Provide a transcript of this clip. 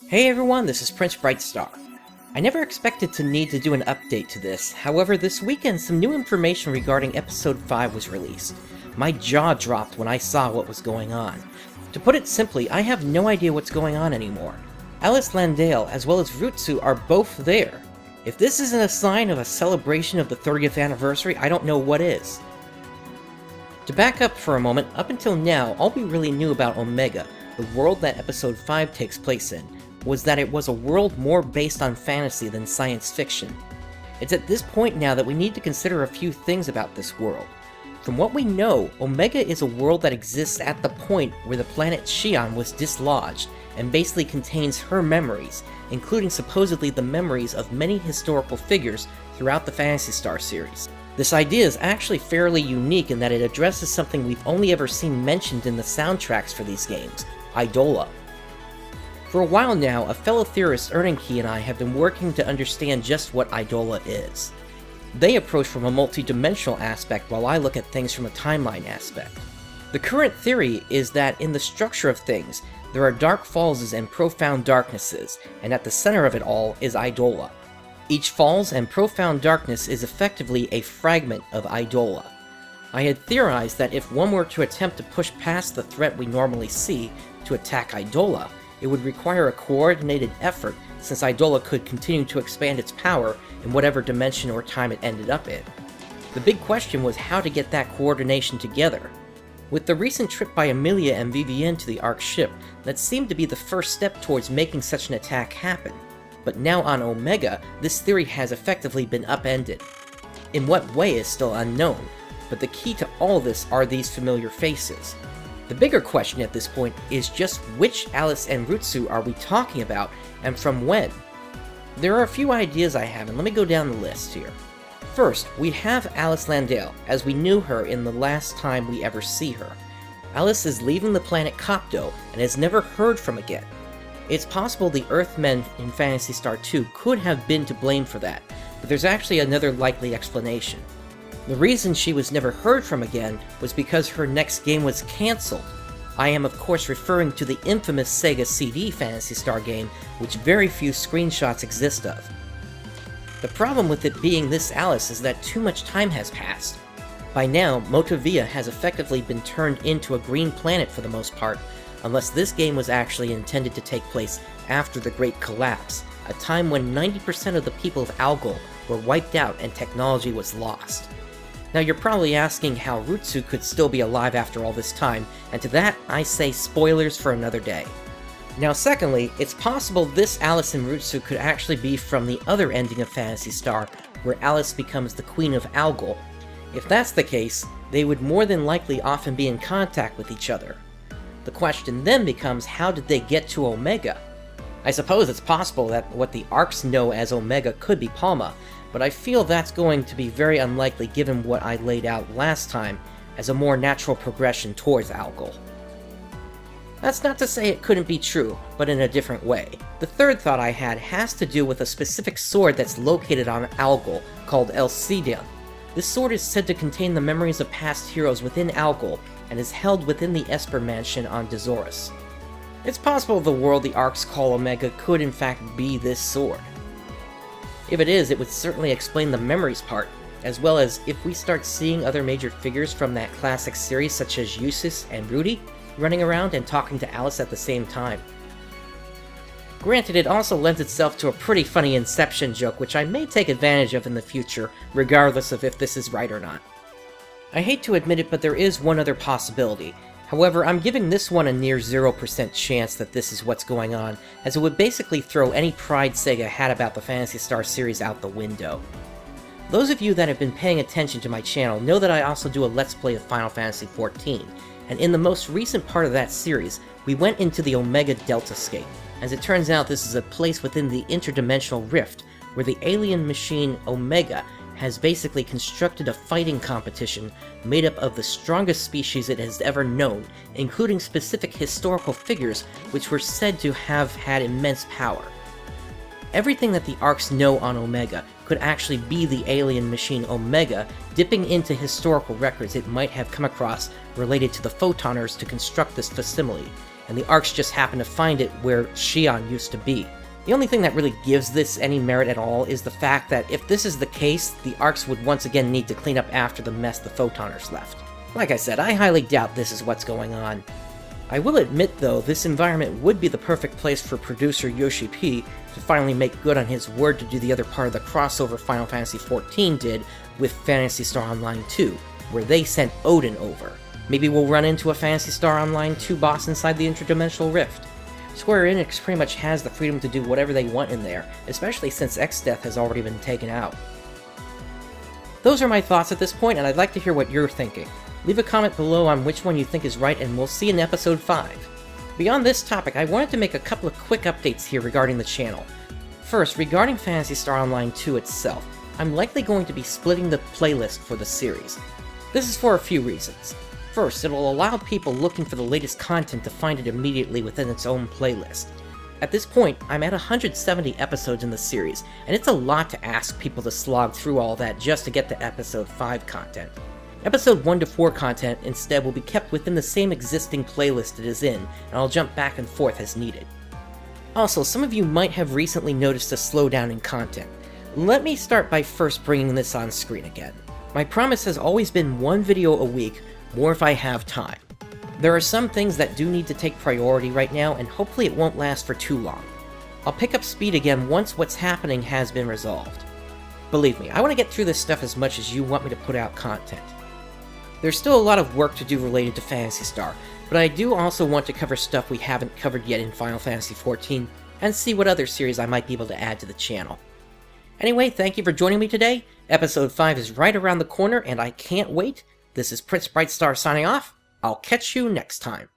Hey everyone, this is Prince Brightstar. I never expected to need to do an update to this, however this weekend some new information regarding Episode 5 was released. My jaw dropped when I saw what was going on. To put it simply, I have no idea what's going on anymore. Alice Landale as well as Rutsu are both there. If this isn't a sign of a celebration of the 30th anniversary, I don't know what is. To back up for a moment, up until now, all we really knew about Omega, the world that Episode 5 takes place in, was that it was a world more based on fantasy than science fiction. It's at this point now that we need to consider a few things about this world. From what we know, Omega is a world that exists at the point where the planet Xion was dislodged, and basically contains her memories, including supposedly the memories of many historical figures throughout the Phantasy Star series. This idea is actually fairly unique in that it addresses something we've only ever seen mentioned in the soundtracks for these games, Idola. For a while now, a fellow theorist, Ernenkey, and I have been working to understand just what Idola is. They approach from a multi-dimensional aspect while I look at things from a timeline aspect. The current theory is that in the structure of things, there are dark falls and profound darknesses, and at the center of it all is Idola. Each falls and profound darkness is effectively a fragment of Idola. I had theorized that if one were to attempt to push past the threat we normally see to attack Idola, it would require a coordinated effort since Idola could continue to expand its power in whatever dimension or time it ended up in. The big question was how to get that coordination together. With the recent trip by Amelia and Vivienne to the Ark ship, that seemed to be the first step towards making such an attack happen. But now on Omega, this theory has effectively been upended. In what way is still unknown, but the key to all this are these familiar faces. The bigger question at this point is just which Alice and Rutsu are we talking about, and from when? There are a few ideas I have, and let me go down the list here. First, we have Alice Landale, as we knew her in the last time we ever see her. Alice is leaving the planet Copto, and is never heard from again. It's possible the Earthmen in Phantasy Star 2 could have been to blame for that, but there's actually another likely explanation. The reason she was never heard from again was because her next game was cancelled. I am of course referring to the infamous Sega CD Phantasy Star game, which very few screenshots exist of. The problem with it being this Alice is that too much time has passed. By now, Motavia has effectively been turned into a green planet for the most part, unless this game was actually intended to take place after the Great Collapse, a time when 90% of the people of Algol were wiped out and technology was lost. Now you're probably asking how Rutsu could still be alive after all this time, and to that I say spoilers for another day. Now secondly, it's possible this Alice and Rutsu could actually be from the other ending of Phantasy Star, where Alice becomes the Queen of Algol. If that's the case, they would more than likely often be in contact with each other. The question then becomes, how did they get to Omega? I suppose it's possible that what the Arks know as Omega could be Palma, but I feel that's going to be very unlikely given what I laid out last time as a more natural progression towards Algol. That's not to say it couldn't be true, but in a different way. The third thought I had has to do with a specific sword that's located on Algol, called Elcidian. This sword is said to contain the memories of past heroes within Algol, and is held within the Esper Mansion on Dazorus. It's possible the world the Arks call Omega could in fact be this sword. If it is, it would certainly explain the memories part, as well as if we start seeing other major figures from that classic series such as Eustace and Rudy running around and talking to Alice at the same time. Granted, it also lends itself to a pretty funny Inception joke which I may take advantage of in the future, regardless of if this is right or not. I hate to admit it, but there is one other possibility. However, I'm giving this one a near 0% chance that this is what's going on, as it would basically throw any pride Sega had about the Phantasy Star series out the window. Those of you that have been paying attention to my channel know that I also do a Let's Play of Final Fantasy XIV, and in the most recent part of that series, we went into the Omega Deltascape. As it turns out, this is a place within the Interdimensional Rift, where the alien machine Omega has basically constructed a fighting competition made up of the strongest species it has ever known, including specific historical figures which were said to have had immense power. Everything that the Arks know on Omega could actually be the alien machine Omega dipping into historical records it might have come across related to the Photoners to construct this facsimile, and the arcs just happen to find it where Xion used to be. The only thing that really gives this any merit at all is the fact that if this is the case, the arcs would once again need to clean up after the mess the Photoners left. Like I said, I highly doubt this is what's going on. I will admit, though, this environment would be the perfect place for producer Yoshi P to finally make good on his word to do the other part of the crossover Final Fantasy XIV did with Phantasy Star Online 2, where they sent Odin over. Maybe we'll run into a Phantasy Star Online 2 boss inside the Interdimensional Rift. Square Enix pretty much has the freedom to do whatever they want in there, especially since X-Death has already been taken out. Those are my thoughts at this point, and I'd like to hear what you're thinking. Leave a comment below on which one you think is right, and we'll see in Episode 5. Beyond this topic, I wanted to make a couple of quick updates here regarding the channel. First, regarding Phantasy Star Online 2 itself, I'm likely going to be splitting the playlist for the series. This is for a few reasons. First, it'll allow people looking for the latest content to find it immediately within its own playlist. At this point, I'm at 170 episodes in the series, and it's a lot to ask people to slog through all that just to get to Episode 5 content. Episode 1 to 4 content instead will be kept within the same existing playlist it is in, and I'll jump back and forth as needed. Also, some of you might have recently noticed a slowdown in content. Let me start by first bringing this on screen again. My promise has always been one video a week, more if I have time. There are some things that do need to take priority right now, and hopefully it won't last for too long. I'll pick up speed again once what's happening has been resolved. Believe me, I want to get through this stuff as much as you want me to put out content. There's still a lot of work to do related to Phantasy Star, but I do also want to cover stuff we haven't covered yet in Final Fantasy XIV, and see what other series I might be able to add to the channel. Anyway, thank you for joining me today. Episode 5 is right around the corner, and I can't wait. This is Prince Brightstar signing off. I'll catch you next time.